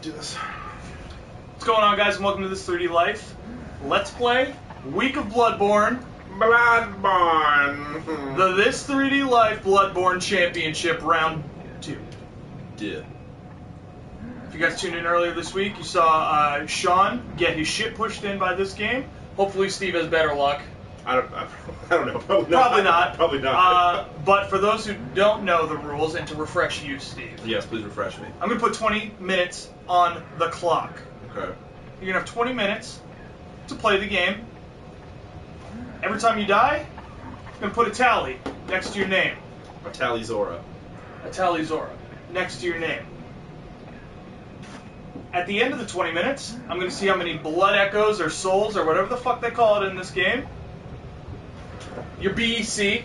do this. What's going on, guys, and welcome to This3DLife. Let's play Week of Bloodborne. Bloodborne. The This3DLife Bloodborne Championship Round 2. Yeah. If you guys tuned in earlier this week, you saw Sean get his shit pushed in by this game. Hopefully Steve has better luck. I don't know. Probably not. Probably not. But for those who don't know the rules, and to refresh you, Steve. Yes, please refresh me. I'm going to put 20 minutes on the clock. Okay. You're going to have 20 minutes to play the game. Every time you die, you're going to put a tally next to your name. A tally Zora. A tally Zora next to your name. At the end of the 20 minutes, I'm going to see how many blood echoes or souls or whatever the fuck they call it in this game. Your BEC,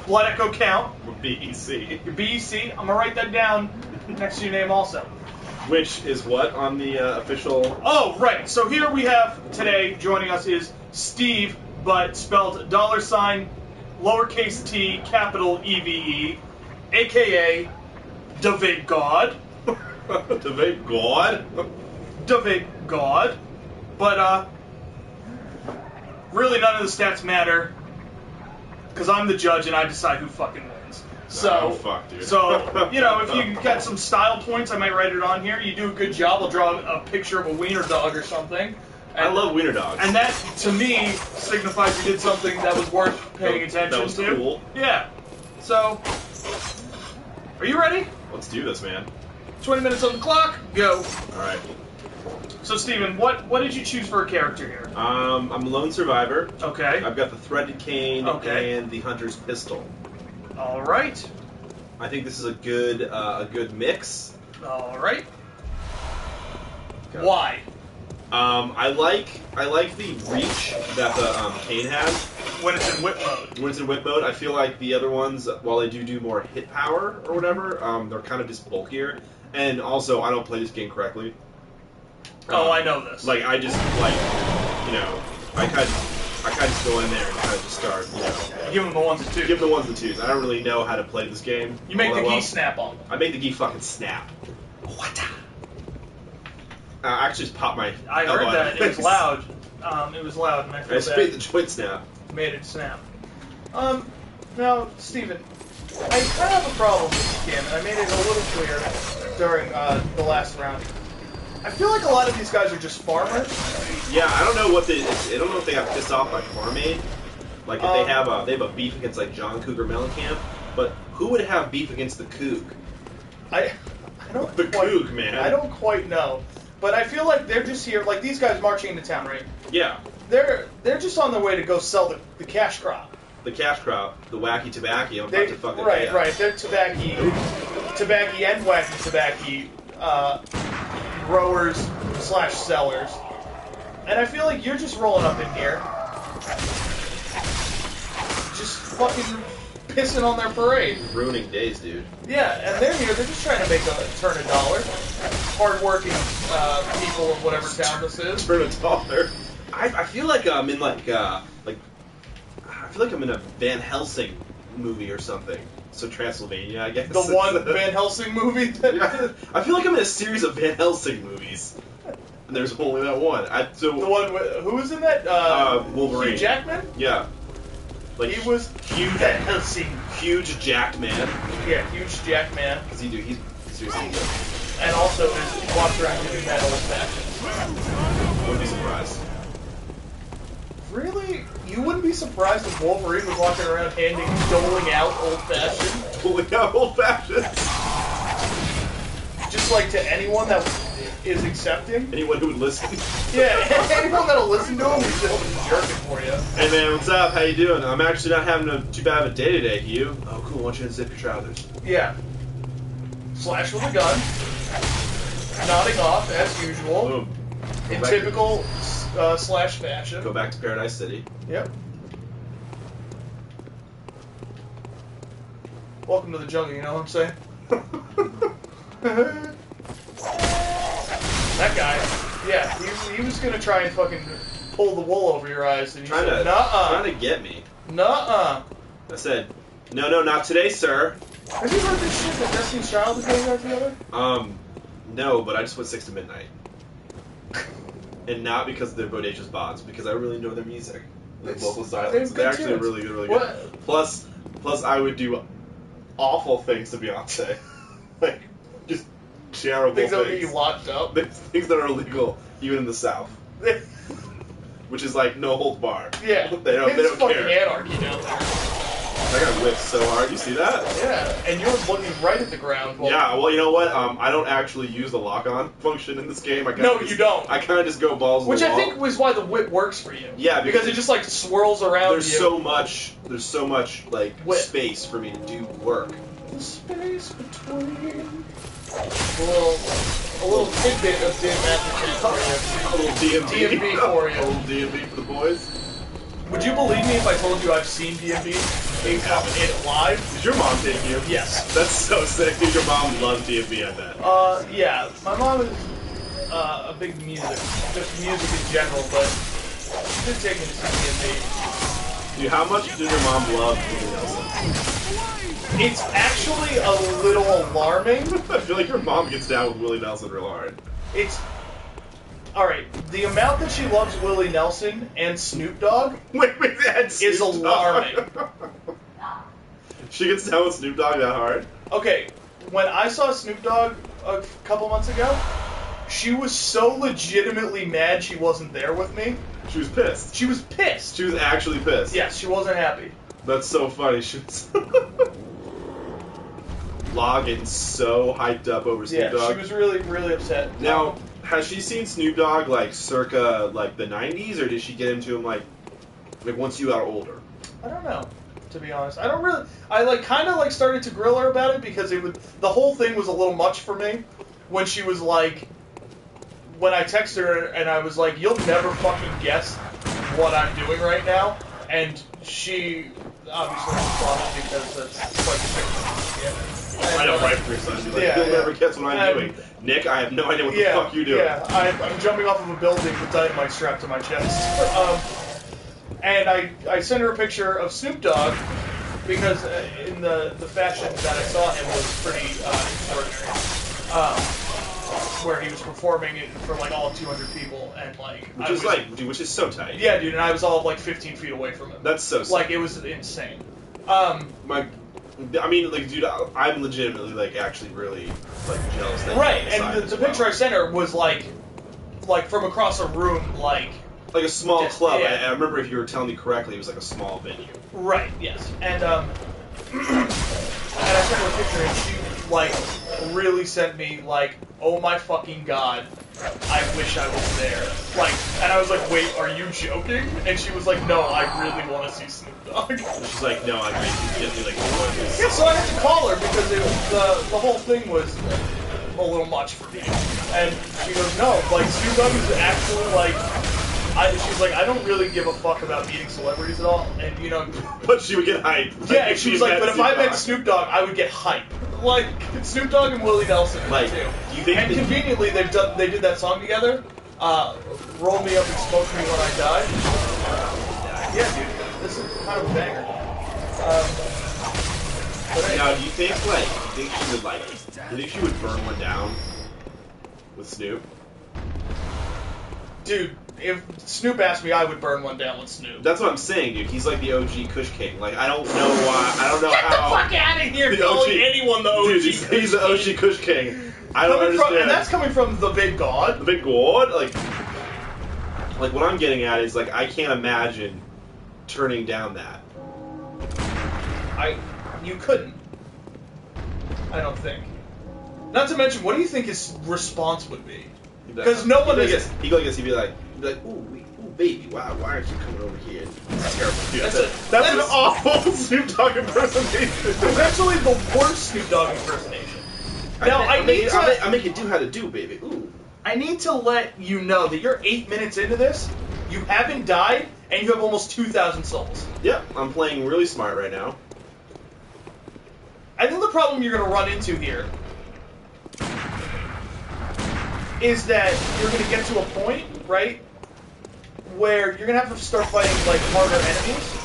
blood echo count. BEC. Your BEC, I'm going to write that down next to your name also. Which is what on the official... Oh, right. So here we have today, joining us is Steve, but spelled $ lowercase t, capital EVE, a.k.a. David God. David God? David God. But, really none of the stats matter, because I'm the judge and I decide who fucking wins. So, oh, fuck, dude. So, you know, if you got some style points, I might write it on here. You do a good job, I'll draw a picture of a wiener dog or something. I love wiener dogs. And that, to me, signifies you did something that was worth paying attention to. That was cool. Yeah. So, are you ready? Let's do this, man. 20 minutes on the clock, go. Alright. So, Steven, what did you choose for a character here? I'm a lone survivor. Okay. I've got the threaded cane and the hunter's pistol. All right. I think this is a good mix. All right. Why? I like the reach that the cane has When it's in whip mode. when it's in whip mode. I feel like the other ones, while they do more hit power or whatever, they're kind of just bulkier. And also, I don't play this game correctly. Oh, I know this. Like I just I kind of just go in there and kind of just start, Give them the ones and twos. give them the ones and twos. I don't really know how to play this game. You make all the that key well. snap on them. I make the key fucking snap. What? I actually just popped my. I elbow heard out that. of It was my face. loud. It was loud, and I I feel just bad. made the joint snap. Made it snap. Now, Steven, I kind of have a problem with this game, and I made it a little clear during the last round. I feel like a lot of these guys are just farmers. Yeah, I don't know what I don't know if they got pissed off by Farm Aid. Like if they have a beef against like John Cougar Mellencamp, but who would have beef against the Coug? I don't The quite, Coug, man. I don't quite know, but I feel like they're just here. Like these guys marching into town, right? Yeah, They're just on their way to go sell the cash crop. the cash crop, the wacky tobacco. I'm about to fucking Right. They're tobacco and wacky tobacco growers / sellers, and I feel like you're just rolling up in here, just fucking pissing on their parade. Ruining days, dude. Yeah, and they're here. They're just trying to turn a dollar. Hardworking people of whatever town this is. Turn a dollar. I feel like I'm in I feel like I'm in a Van Helsing movie or something. So Transylvania, I guess. The one Van Helsing movie. I feel like I'm in a series of Van Helsing movies. And there's only that one. The one with, who was in that? Wolverine. Hugh Jackman? Yeah. Like He was huge, Van Helsing. huge jacked man. Yeah, huge Jackman. He's seriously good. And also is walks around doing that old fashioned. Wouldn't be surprised. Really? You wouldn't be surprised if Wolverine was walking around doling out old fashioned? Pulling out old fashions. Just like to anyone that is accepting? Anyone who would listen. Yeah, anyone that'll listen to him, he's just jerking for you. Hey man, what's up? How you doing? I'm actually not having too bad of a day today, Hugh. Oh cool, why don't you unzip your trousers? Yeah. Slash with a gun. Nodding off, as usual. Boom. In typical Slash fashion. Go back to Paradise City. Yep. Welcome to the jungle, you know what I'm saying? That guy, yeah, he was gonna try and fucking pull the wool over your eyes, and you said, nuh-uh. Trying to get me. Nuh-uh. I said, no, not today, sir. Have you heard this shit that Destiny's Child is getting back together? No, but I just put 6 to midnight. And not because they're bodacious bots, because I really enjoy their music. Their vocal styles. They're actually really good, really good. What? Plus, I would do awful things to Beyonce. Like, just terrible things. Things that would get you locked up? Things that are illegal, even in the South. Which is like no holds barred. Yeah. They don't It's fucking care. anarchy down there. I got whipped so hard. You see that? Yeah, and you're looking right at the ground. Yeah, well, you know what? I don't actually use the lock-on function in this game. You don't. I kind of just go balls Which to the wall. I think was why the whip works for you. Yeah, because it just like swirls around there's so much like whip. space for me to do work. The space between. A little tidbit of Dave Matthews for you. A little DMB. DMB for you. A little DMB for the boys. Would you believe me if I told you I've seen DMB it live? Did your mom take you? Yes. That's so sick. Dude, your mom loves DMB, I bet. Yeah. My mom is a big just music in general, but she did take me to see DMB. Dude, how much does your mom love Willie Nelson? It's actually a little alarming. I feel like your mom gets down with Willie Nelson real hard. Alright, the amount that she loves Willie Nelson and Snoop Dogg is alarming. She gets down with Snoop Dogg that hard? Okay, when I saw Snoop Dogg a couple months ago, she was so legitimately mad she wasn't there with me. She was pissed. She was pissed. She was actually pissed. Yes, she wasn't happy. That's so funny. She was Law getting so hyped up over Snoop Dogg. Yeah, she was really, really upset. Now, has she seen Snoop Dogg like circa like the 90s, or did she get into him like once you got older? I don't know, to be honest. I don't really. I like kind of like started to grill her about it because the whole thing was a little much for me when she was like, when I texted her and I was like, "You'll never fucking guess what I'm doing right now," and she obviously responded because that's quite a thing. I know, right for your son. Like, yeah, you'll never guess what I'm doing. Nick, I have no idea what the fuck you're doing. Yeah, I'm jumping off of a building with dynamite strapped to my chest. And I sent her a picture of Snoop Dogg because in the fashion that I saw him was pretty extraordinary. Where he was performing it for like all 200 people and like... Which is so tight. Yeah, dude, and I was all like 15 feet away from him. That's so sick. Like, it was insane. Dude, I'm legitimately, like, actually really, like, jealous that right, and the picture I sent her was, like from across a room, like a small club. Yeah. I remember if you were telling me correctly, it was, like, a small venue. Right, yes. And I sent her a picture, and she, like, really sent me, like, oh my fucking god, I wish I was there. Like, and I was like, wait, are you joking? And she was like, no, I really want to see Snoop Dogg. She's like, no, I can't get me, like, yeah, so I had to call her because it was, the whole thing was a little much for me. And she goes, no, like, Snoop Dogg is actually, like, she's like, I don't really give a fuck about meeting celebrities at all, and, you know... But she would get hyped. Yeah, and she was like, but if I met Snoop Dogg, I would get hyped. Like, Snoop Dogg and Willie Nelson, like, too. Do you think and conveniently, they did that song together, Roll Me Up and Smoke Me When I Die. Yeah, dude, this is kind of a banger. Now, do you think she would burn one down with Snoop? Dude, if Snoop asked me, I would burn one down with Snoop. That's what I'm saying, dude. He's like the OG Kush King. Like, I don't know why. I don't know Get how. Get the fuck out of here calling anyone the OG dude, Kush he's the OG Kush King. I don't understand. And that's coming from the big god. The big god? Like what I'm getting at is, like, I can't imagine turning down that. You couldn't. I don't think. Not to mention, what do you think his response would be? Because no one is... He'd be like, ooh, baby, why aren't you coming over here? It's terrible. Dude, that's an awful Snoop Dogg impersonation. It's actually the worst Snoop Dogg impersonation. Now, I make it do how to do, baby. Ooh. I need to let you know that you're 8 minutes into this, you haven't died, and you have almost 2,000 souls. Yep, I'm playing really smart right now. I think the problem you're going to run into here is that you're going to get to a point, right, where you're going to have to start fighting, like, harder enemies,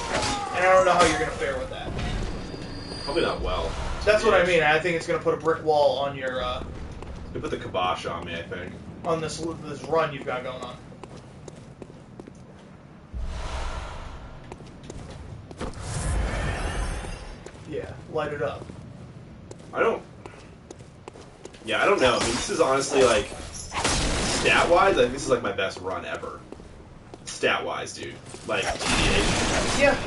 and I don't know how you're going to fare with that. Probably not well. That's what I mean. I think it's going to put a brick wall on your They put the kibosh on me, I think. On this run you've got going on. Yeah, light it up. I don't know. I mean, this is honestly, like, stat-wise, I think this is, like, my best run ever. Stat-wise, dude. Like, TDH. Yeah.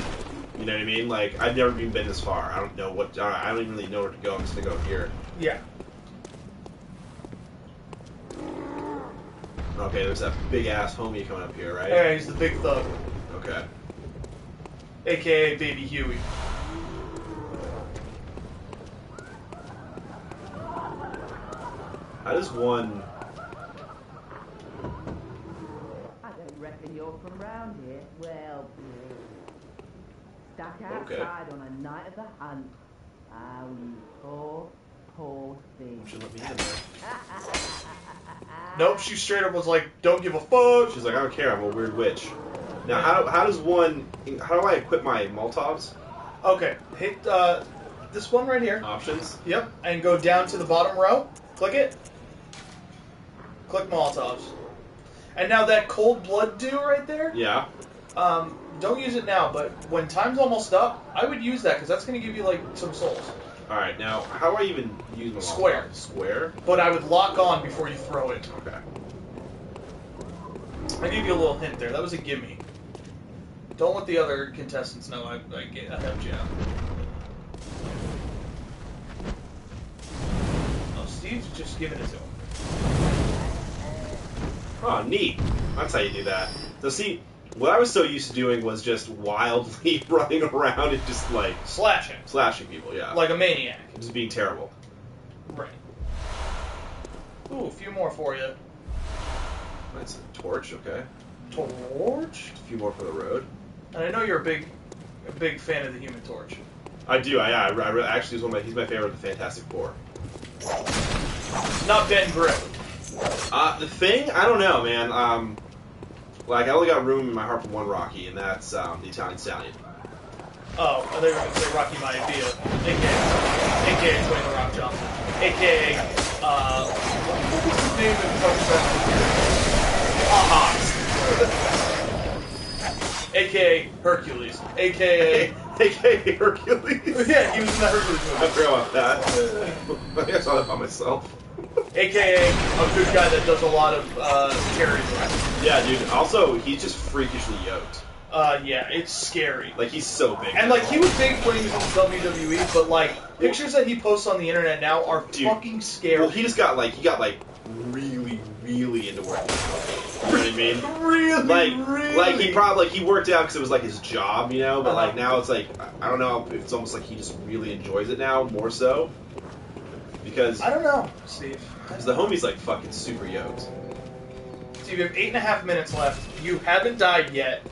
You know what I mean? Like, I've never even been this far. I don't know what... I don't even really know where to go. I'm just gonna go here. Yeah. Okay, there's that big-ass homie coming up here, right? Yeah, he's the big thug. Okay. A.k.a. Baby Huey. How does one... I don't reckon you're from round here. Well, stuck Okay. outside on a night of the hunt. Oh, you poor thing. Should let me in there. Nope, she straight up was like, don't give a fuck. She's like, I don't care, I'm a weird witch. Now, how does one... How do I equip my Molotovs? Okay, hit this one right here. Options? Yep, and go down to the bottom row. Click it. Click Molotovs. And now that cold blood dew right there, Yeah. don't use it now, but when time's almost up, I would use that, because that's going to give you, like, some souls. Alright, now, how do I even use my Square. Molotov? Square? But I would lock on before you throw it. Okay. I gave you a little hint there. That was a gimme. Don't let the other contestants know I helped you out. Oh, Steve's just giving it to him. Oh, neat. That's how you do that. So see, what I was so used to doing was just wildly running around and just, like... Slashing people, yeah. like a maniac. Just being terrible. Right. Ooh, a few more for you. That's a torch, okay. Torch? A few more for the road. And I know you're a big fan of the Human Torch. I do, I actually, he's my favorite of the Fantastic Four. Not Ben Grimm. The Thing? I don't know, man. Like, I only got room in my heart for one Rocky, and that's the Italian Stallion. Oh, I thought you were going to say Rocky Maivia, a.k.a. Dwayne The Rock Johnson, a.k.a. What was his name in a.k.a. Hercules, a.k.a. a.k.a. Hercules. Yeah, he was in the Hercules movie. I forgot about that. I think I saw that by myself. A.k.a. a good guy that does a lot of charity work. Yeah, dude. Also, he's just freakishly yoked. Yeah, it's scary. Like, he's so big. And, like, he was big when he was in WWE, but, like, pictures that he posts on the internet now are fucking scary. Well, he got really, really into working out. You know what I mean? Really? Like, he probably, he worked out because it was, like, his job, you know? But, like, now it's, like, I don't know if it's almost like he just really enjoys it now, more so. Because... I don't know, Steve. Because the homie's, like, fucking super yoked. Steve, you have 8.5 minutes left. You haven't died yet.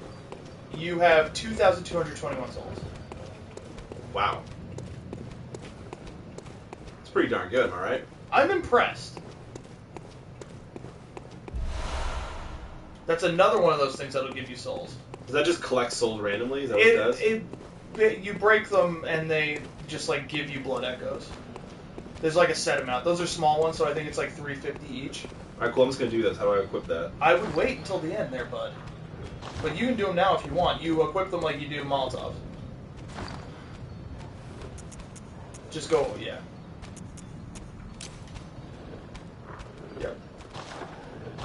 You have 2,221 souls. Wow. It's pretty darn good, am I right? I'm impressed. That's another one of those things that'll give you souls. Does that just collect souls randomly? Is that what it does? You break them and they just like give you blood echoes. There's like a set amount. Those are small ones, so I think it's like 350 each. Alright, cool. I'm just going to do this. How do I equip that? I would wait until the end there, bud. But you can do them now if you want. You equip them like you do Molotovs. Just go, yeah. Yep.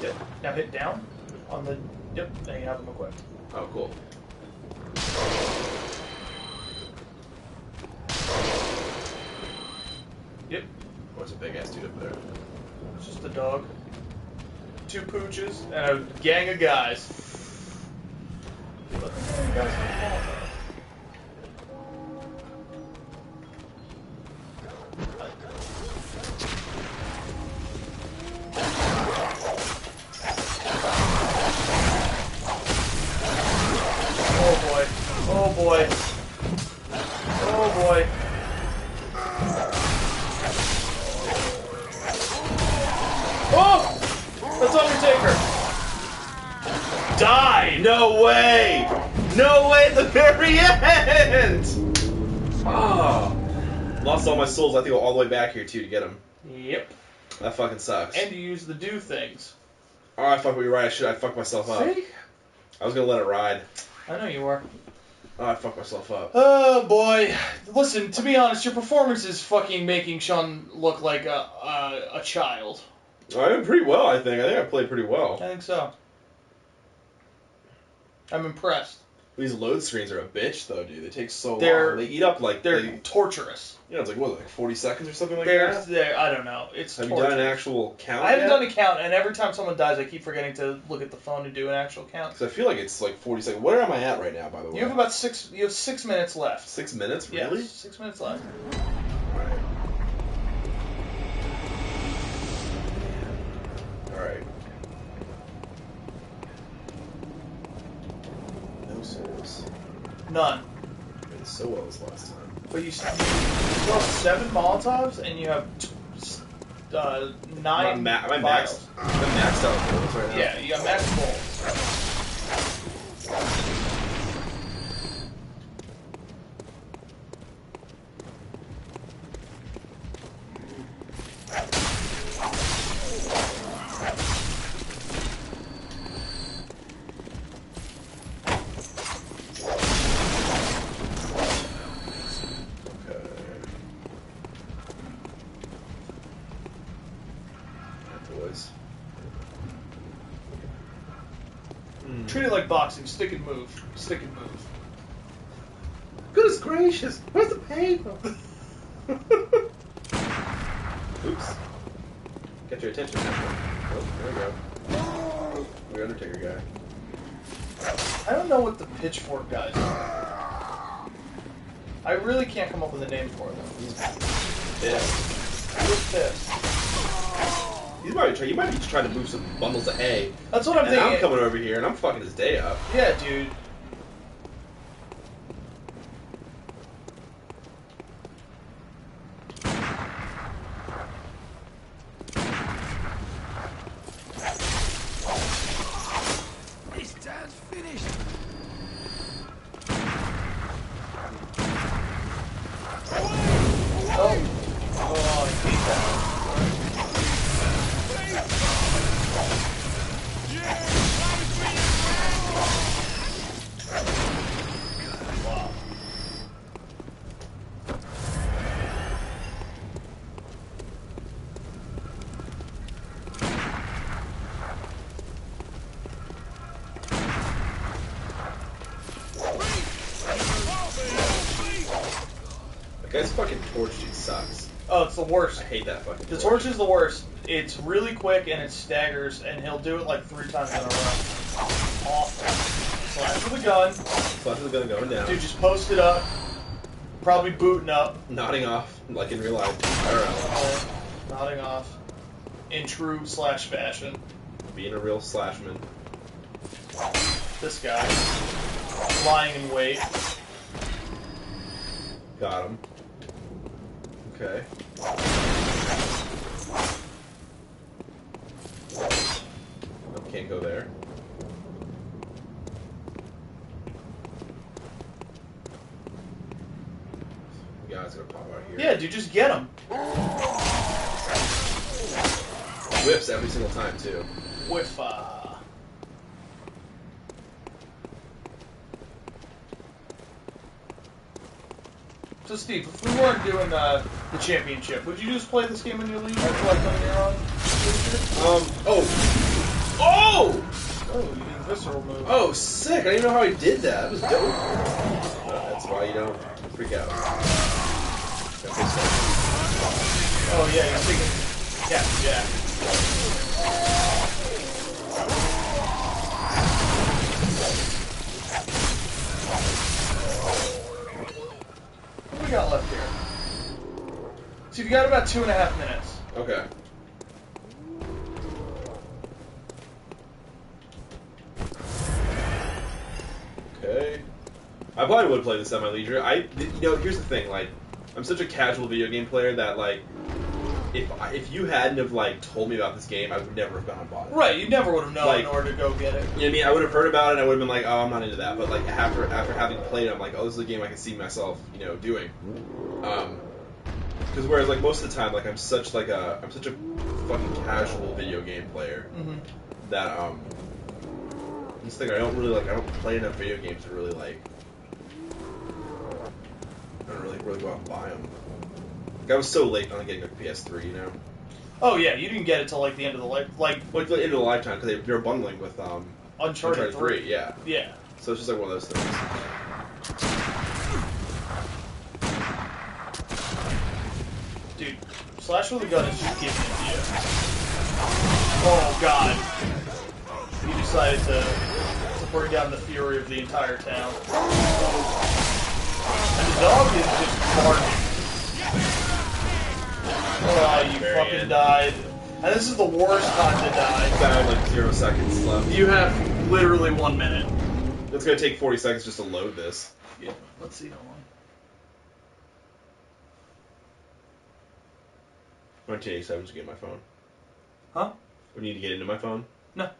Yep. Now hit down on the... Yep, and you have them equipped. Oh, cool. Yep. What's a big-ass dude up there? It's just a dog. 2 pooches and a gang of guys. Let the gang of guys have Molotov. Oh boy. Oh boy. Oh boy. Oh! That's Undertaker! Die! No way! No way at the very end! Oh. Lost all my souls. I have to go all the way back here, too, to get them. Yep. That fucking sucks. And you use the do things. Oh, I fucked. You're right. I fucked myself up. See? I was gonna let it ride. I know you were. Oh, I fucked myself up. Oh boy. Listen, to be honest, your performance is fucking making Sean look like a child. I did pretty well, I think. I played pretty well. I think so. I'm impressed. These load screens are a bitch, though, dude. They take so long. They eat up like they're torturous. Yeah, it's like what, like 40 seconds or something like that. I don't know. It's. Have torturous. you done an actual count? I haven't done a count, and every time someone dies, I keep forgetting to look at the phone and do an actual count. Because I feel like it's like 40 seconds. Where am I at right now, by the way? You have about 6. You have 6 minutes left. 6 minutes, really? Yes, 6 minutes left. All right. No souls. None. I did so well this last time. But you still have 7 Molotovs, and you have 9 Am I vials. maxed? I'm maxed out with those right now. Yeah, you got max bowls. Treat it like boxing. Stick and move. Stick and move. Goodness gracious! Where's the paper? Oops. Get your attention. Oh, there we go. The Undertaker guy. I don't know what the pitchfork guys are. I really can't come up with a name for them. He's pissed. He's pissed. You might be trying to move some bundles of hay. That's what I'm thinking. I'm coming over here and I'm fucking his day up. Yeah, dude. This time's finished. Oh, I hate that. That guy's fucking torch dude sucks. Oh, it's the worst. I hate that fucking The torch is the worst. It's really quick and it staggers, and he'll do it like 3 times in a row. Awful. Slash with a gun. Slash with a gun going down. Dude, just post it up. Probably booting up. Nodding off, like in real life. IRL. Nodding off. In true Slash fashion. Being a real slashman. This guy. Lying in wait. Got him. Okay. Nope, can't go there. The guy's gonna pop out here. Yeah, dude, just get him. Whips every single time, too. With, So, Steve, if we weren't doing the championship, would you just play this game in your league? Like on your own? Oh, you did a visceral move. Oh, sick! I didn't even know how he did that. That was dope. That's why you don't freak out. Oh, yeah, you're thinking Captain Jack. What do we got left here? So you've got about 2.5 minutes. Okay. Okay. I probably would play this at my leisure. Here's the thing, like, I'm such a casual video game player that, like, if you hadn't have, like, told me about this game, I would never have gone and bought it. Right, you never would have known Like, in order to go get it. You know what I mean? I would have heard about it and I would have been like, oh, I'm not into that. But, like, after having played it, I'm like, oh, this is a game I can see myself, doing. Because whereas, like, most of the time, like, I'm such a fucking casual video game player Mm-hmm. that I just think I don't play enough video games to really like. I don't really go out and buy them. Like, I was so late on getting a PS3, you know. Oh yeah, you didn't get it till like the end of the life, like the end of the lifetime because they were bundling with Uncharted 3. Yeah. Yeah. So it's just like one of those things. Dude, slash with a gun is just giving it to you. Oh god. He decided to bring down the fury of the entire town. And the dog is just barking. Oh, you fucking died. And this is the worst time to die. I have like 0 seconds left. You have literally 1 minute. It's gonna take 40 seconds just to load this. Yeah, let's see how long. 1987 to get my phone. Huh? We need to get into my phone. No.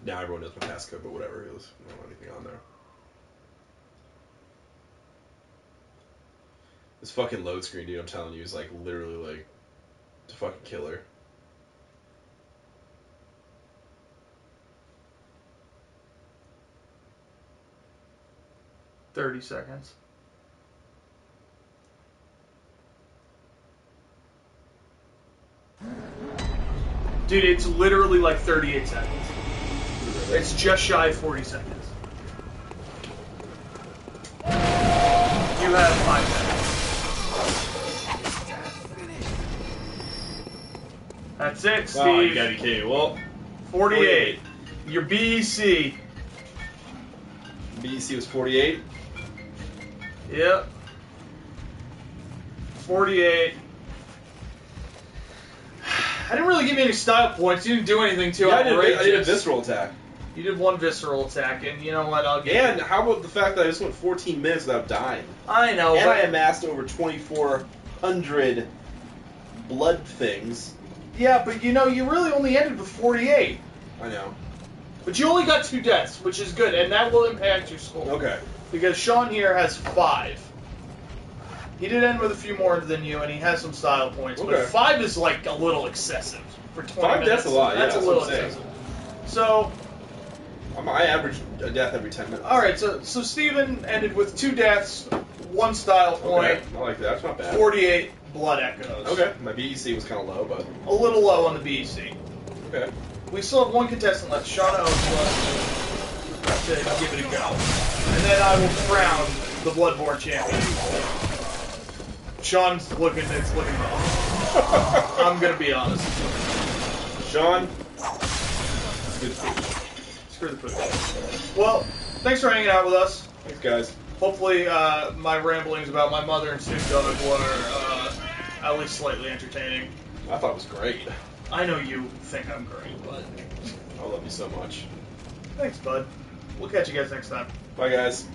Now everyone knows my passcode, but whatever. I don't have anything on there. This fucking load screen, dude, I'm telling you, is like literally like it's a fucking killer. $30 seconds. Dude, it's literally like 38 seconds. It's just shy of 40 seconds. You have 5 minutes. That's it, Steve. Wow, you gotta be kidding. Well, 48. Your BEC. BEC was 48. Yep. 48. I didn't really give you any style points. You didn't do anything too outrageous. I did a visceral attack. You did 1 visceral attack, and you know what? I'll give And you. how about the fact that I just went 14 minutes without dying? I know. And but I amassed over 2,400 blood things. yeah, but you know, you really only ended with 48. I know. But you only got 2 deaths, which is good, and that will impact your score. Okay. Because Sean here has 5. He did end with a few more than you, and he has some style points. But Okay. 5 is like a little excessive for 20 5 minutes. deaths a lot, yeah, That's a that's little what I'm saying. excessive. So, I average a death every 10 minutes. alright, so Steven ended with 2 deaths, 1 style point, Okay. I like that. That's not bad. 48 blood echoes. Okay. My BEC was kind of low, but A little low on the BEC. okay. We still have 1 contestant left. Sean owes to give it a go. And then I will crown the Bloodborne Champion. Sean's looking rough. I'm gonna be honest. Sean, good food. Screw the food. Well, thanks for hanging out with us. Thanks, guys. Hopefully, my ramblings about my mother and Snoop Dogg were at least slightly entertaining. I thought it was great. I know you think I'm great, but I love you so much. thanks, bud. We'll catch you guys next time. Bye, guys.